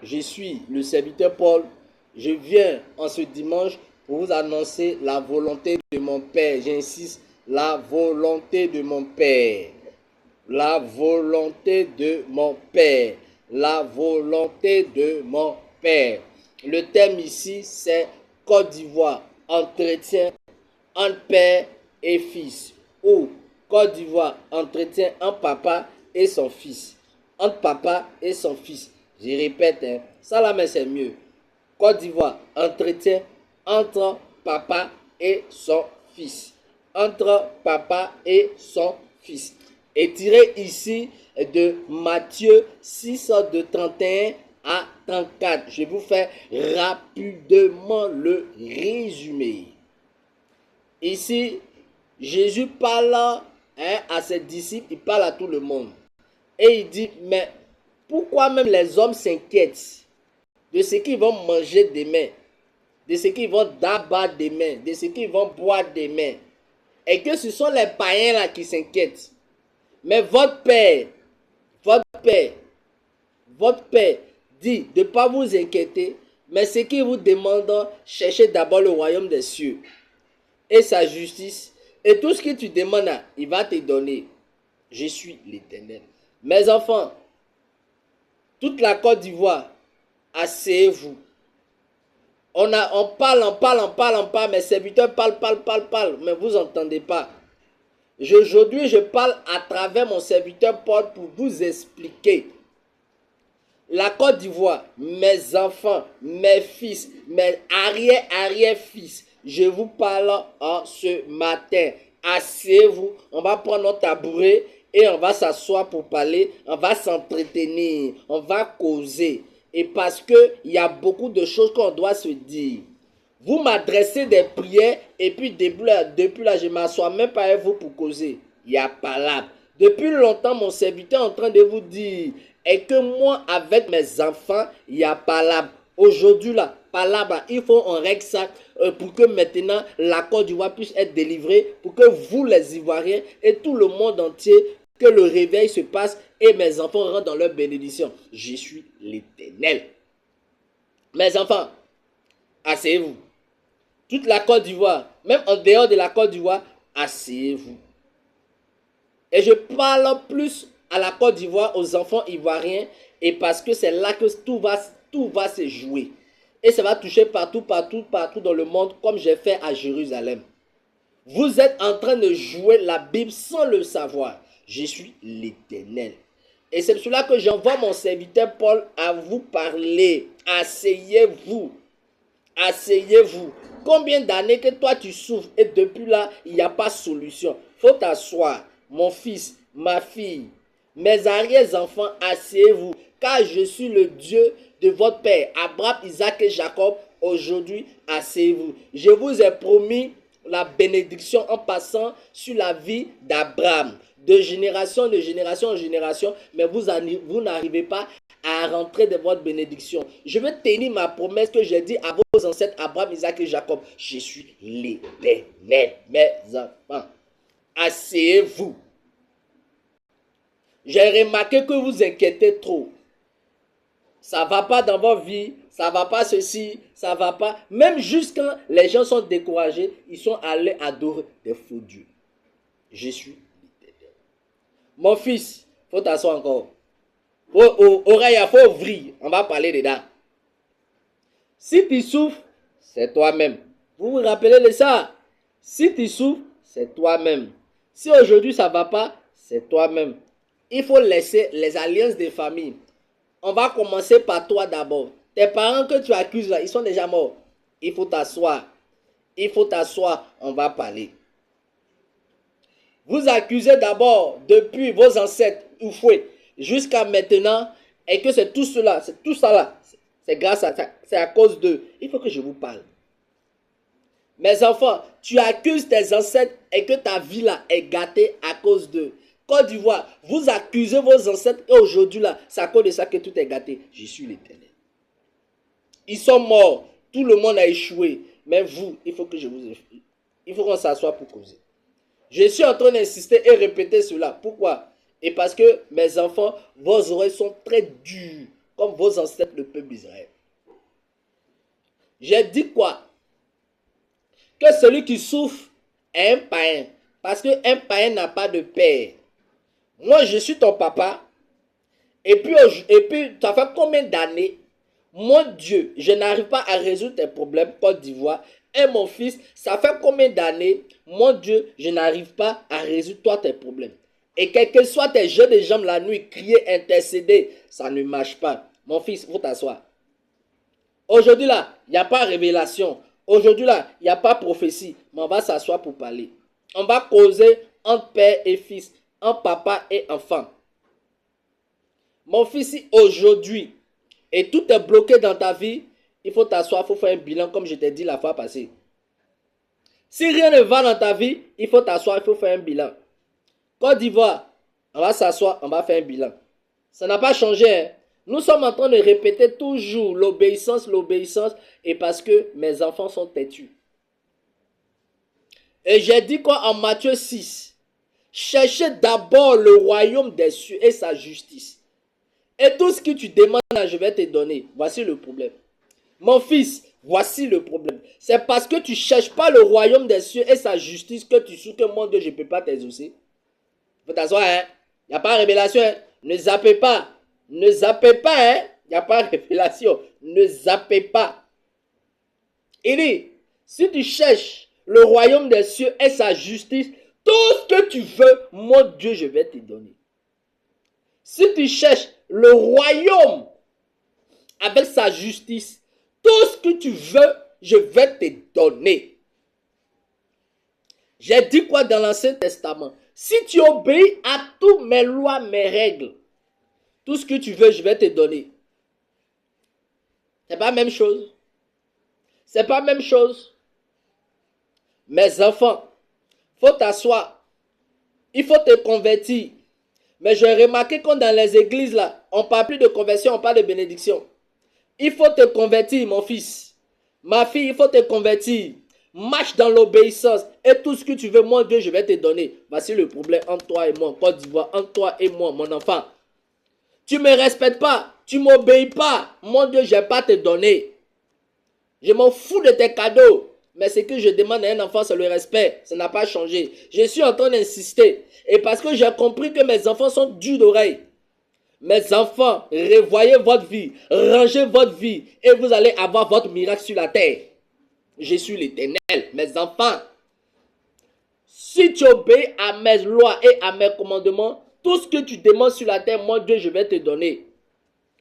Je suis le serviteur Paul. Je viens en ce dimanche pour vous annoncer la volonté de mon Père. J'insiste, la volonté de mon Père. La volonté de mon Père. La volonté de mon Père. Le thème ici, c'est Côte d'Ivoire, entretien entre père et fils. Ou Côte d'Ivoire, entretien entre papa et son fils. Entre papa et son fils. Je répète, ça là, mais c'est mieux. Côte d'Ivoire, entretien entre papa et son fils. Entre papa et son fils. Et tiré ici de Matthieu 6, de 31 à 34. Je vous fais rapidement le résumé. Ici, Jésus parle à ses disciples, il parle à tout le monde. Et il dit, mais pourquoi même les hommes s'inquiètent de ce qu'ils vont manger demain, de ce qu'ils vont d'abattre demain, de ce qu'ils vont boire demain, et que ce sont les païens là qui s'inquiètent. Mais votre Père dit de ne pas vous inquiéter, mais ce qu'il vous demande, cherchez d'abord le royaume des cieux et sa justice, et tout ce que tu demandes, il va te donner. Je suis l'Éternel. Mes enfants, toute la Côte d'Ivoire, asseyez-vous. On parle, mes serviteurs parlent, mais vous n'entendez pas. Aujourd'hui, je parle à travers mon serviteur Paul pour vous expliquer. La Côte d'Ivoire, mes enfants, mes fils, mes arrière-fils, je vous parle en ce matin. Asseyez-vous, on va prendre notre tabouret et on va s'asseoir pour parler, on va s'entretenir, on va causer. Et parce qu'il y a beaucoup de choses qu'on doit se dire. Vous m'adressez des prières et puis depuis là je m'assois même pas avec vous pour causer. Il y a palabre. Depuis longtemps, mon serviteur est en train de vous dire et que moi, avec mes enfants, il y a palabre. Aujourd'hui, là, palabre, il faut on règle ça pour que maintenant la Côte d'Ivoire puisse être délivrée, pour que vous, les Ivoiriens, et tout le monde entier, que le réveil se passe et mes enfants rentrent dans leur bénédiction. Je suis l'Éternel. Mes enfants, asseyez-vous. Toute la Côte d'Ivoire, même en dehors de la Côte d'Ivoire, asseyez-vous. Et je parle plus à la Côte d'Ivoire, aux enfants ivoiriens, et parce que c'est là que tout va se jouer. Et ça va toucher partout dans le monde, comme j'ai fait à Jérusalem. Vous êtes en train de jouer la Bible sans le savoir. Je suis l'Éternel. Et c'est pour cela que j'envoie mon serviteur Paul à vous parler. Asseyez-vous. Asseyez-vous. Combien d'années que toi tu souffres et depuis là, il n'y a pas de solution. Faut t'asseoir. Mon fils, ma fille, mes arrière-enfants, asseyez-vous. Car je suis le Dieu de votre Père. Abraham, Isaac et Jacob, aujourd'hui, asseyez-vous. Je vous ai promis la bénédiction en passant sur la vie d'Abraham. De génération en génération, mais vous n'arrivez pas à rentrer de votre bénédiction. Je vais tenir ma promesse que j'ai dit à vos ancêtres Abraham, Isaac et Jacob. Je suis l'Éternel, mes enfants. Asseyez-vous. J'ai remarqué que vous inquiétez trop. Ça ne va pas dans votre vie, ça ne va pas ceci, ça ne va pas. Même jusqu'à quand les gens sont découragés, ils sont allés adorer des faux dieux. Je suis l'Éternel. Mon fils, il faut t'asseoir encore. Oreille, il faut ouvrir. On va parler dedans. Si tu souffres, c'est toi-même. Vous vous rappelez de ça? Si tu souffres, c'est toi-même. Si aujourd'hui ça ne va pas, c'est toi-même. Il faut laisser les alliances des familles. On va commencer par toi d'abord. Tes parents que tu accuses là, ils sont déjà morts. Il faut t'asseoir. Il faut t'asseoir. On va parler. Vous accusez d'abord depuis vos ancêtres Oufoué jusqu'à maintenant et que c'est tout cela, c'est tout ça là. C'est grâce à ça, c'est à cause d'eux. Il faut que je vous parle. Mes enfants, tu accuses tes ancêtres et que ta vie là est gâtée à cause d'eux. Côte d'Ivoire, vous accusez vos ancêtres et aujourd'hui là, c'est à cause de ça que tout est gâté. Je suis l'Éternel. Ils sont morts, tout le monde a échoué. Mais vous, il faut qu'on s'assoie pour causer. Je suis en train d'insister et répéter cela. Pourquoi? Et parce que mes enfants, vos oreilles sont très dures. comme vos ancêtres, le peuple d'Israël. J'ai dit quoi? Que celui qui souffre est un païen. Parce qu'un païen n'a pas de père. Moi, je suis ton papa. Et puis ça fait combien d'années, mon Dieu, je n'arrive pas à résoudre tes problèmes, Côte d'Ivoire. Et mon fils, ça fait combien d'années, mon Dieu, je n'arrive pas à résoudre toi tes problèmes. Et quel que soit tes jeux de jambes la nuit, crier, intercéder, ça ne marche pas. Mon fils, il faut t'asseoir. Aujourd'hui là, il n'y a pas révélation. Aujourd'hui là, il n'y a pas prophétie. Mais on va s'asseoir pour parler. On va causer entre père et fils, entre papa et enfant. Mon fils, si aujourd'hui, et tout est bloqué dans ta vie, il faut t'asseoir, il faut faire un bilan comme je t'ai dit la fois passée. Si rien ne va dans ta vie, il faut t'asseoir, il faut faire un bilan. Côte d'Ivoire, on va s'asseoir, on va faire un bilan. Ça n'a pas changé. Hein? Nous sommes en train de répéter toujours l'obéissance, l'obéissance, et parce que mes enfants sont têtus. Et j'ai dit quoi en Matthieu 6? Cherchez d'abord le royaume des cieux et sa justice. Et tout ce que tu demandes, je vais te donner. Voici le problème. Mon fils, voici le problème. C'est parce que tu ne cherches pas le royaume des cieux et sa justice que tu souffres que mon Dieu, je ne peux pas t'exaucer. Il faut t'asseoir, hein. Il n'y a pas de révélation, hein. Ne zappez pas. Ne zappez pas, hein. Il n'y a pas de révélation. Ne zappez pas. Il dit, si tu cherches le royaume des cieux et sa justice, tout ce que tu veux, mon Dieu, je vais te donner. Si tu cherches le royaume avec sa justice, tout ce que tu veux, je vais te donner. J'ai dit quoi dans l'Ancien Testament? Si tu obéis à toutes mes lois, mes règles, tout ce que tu veux, je vais te donner. C'est pas la même chose. C'est pas la même chose. Mes enfants, faut t'asseoir. Il faut te convertir. Mais j'ai remarqué que dans les églises là, on ne parle plus de conversion, on parle de bénédiction. Il faut te convertir, mon fils. Ma fille, il faut te convertir. Marche dans l'obéissance. Et tout ce que tu veux, mon Dieu, je vais te donner. Voici le problème entre toi et moi, Côte d'Ivoire, entre toi et moi, mon enfant. Tu ne me respectes pas. Tu ne m'obéis pas. Mon Dieu, je ne vais pas te donner. Je m'en fous de tes cadeaux. Mais ce que je demande à un enfant, c'est le respect. Ça n'a pas changé. Je suis en train d'insister. Et parce que j'ai compris que mes enfants sont durs d'oreille. Mes enfants, revoyez votre vie. Rangez votre vie. Et vous allez avoir votre miracle sur la terre. Je suis l'Éternel. Mes enfants, si tu obéis à mes lois et à mes commandements, tout ce que tu demandes sur la terre, mon Dieu, je vais te donner.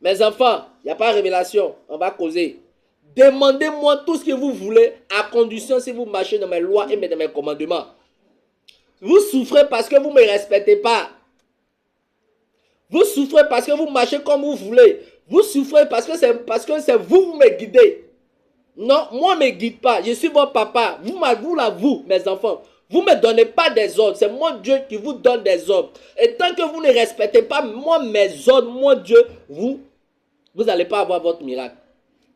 Mes enfants, il n'y a pas de révélation. On va causer. Demandez-moi tout ce que vous voulez, à condition si vous marchez dans mes lois et dans mes commandements. Vous souffrez parce que vous ne me respectez pas. Vous souffrez parce que vous marchez comme vous voulez. Vous souffrez parce que c'est vous me guidez. Non, moi ne me guide pas. Je suis votre papa. Vous, mes enfants, vous ne me donnez pas des ordres. C'est mon Dieu qui vous donne des ordres. Et tant que vous ne respectez pas moi, mes ordres, mon Dieu, vous n'allez pas avoir votre miracle.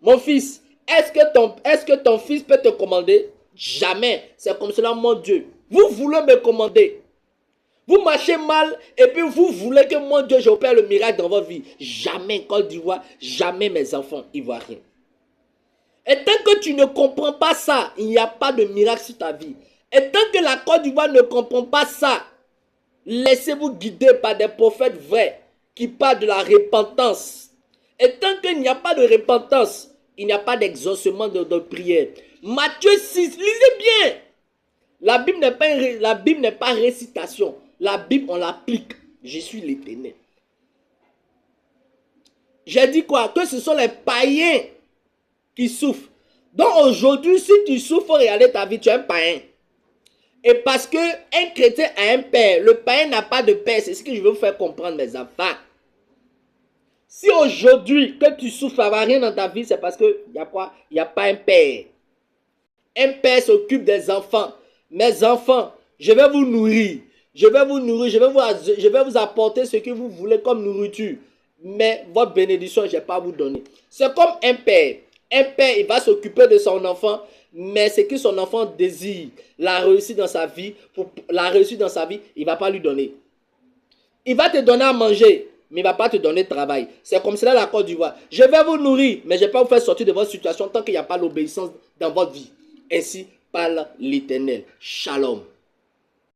Mon fils, est-ce que ton fils peut te commander? Jamais. C'est comme cela, mon Dieu. Vous voulez me commander. Vous marchez mal et puis vous voulez que mon Dieu, j'opère le miracle dans votre vie. Jamais, Côte d'Ivoire, jamais mes enfants ivoiriens. Et tant que tu ne comprends pas ça, il n'y a pas de miracle sur ta vie. Et tant que la Côte d'Ivoire ne comprend pas ça, laissez-vous guider par des prophètes vrais qui parlent de la repentance. Et tant qu'il n'y a pas de repentance, il n'y a pas d'exaucement de prière. Matthieu 6, lisez bien. La Bible n'est pas récitation. La Bible, on l'applique. Je suis l'Éternel. J'ai dit quoi? Que ce sont les païens qui souffrent. Donc aujourd'hui, si tu souffres, faut regarder ta vie, tu es un païen. Et parce qu'un chrétien a un père, le païen n'a pas de père. C'est ce que je veux vous faire comprendre, mes enfants. Si aujourd'hui, que tu souffres, ça ne va rien dans ta vie, c'est parce qu'il y a quoi? Il n'y a pas un père. Un père s'occupe des enfants. Mes enfants, je vais vous nourrir. Je vais vous nourrir. Je vais vous apporter ce que vous voulez comme nourriture. Mais votre bénédiction, je ne vais pas vous donner. C'est comme un père. Un père, il va s'occuper de son enfant. Mais ce que son enfant désire, la réussite dans sa vie, il ne va pas lui donner. Il va te donner à manger. mais il ne va pas te donner de travail. C'est comme cela la Côte d'Ivoire. Je vais vous nourrir, mais je ne vais pas vous faire sortir de votre situation tant qu'il n'y a pas l'obéissance dans votre vie. Ainsi parle l'Éternel. Shalom.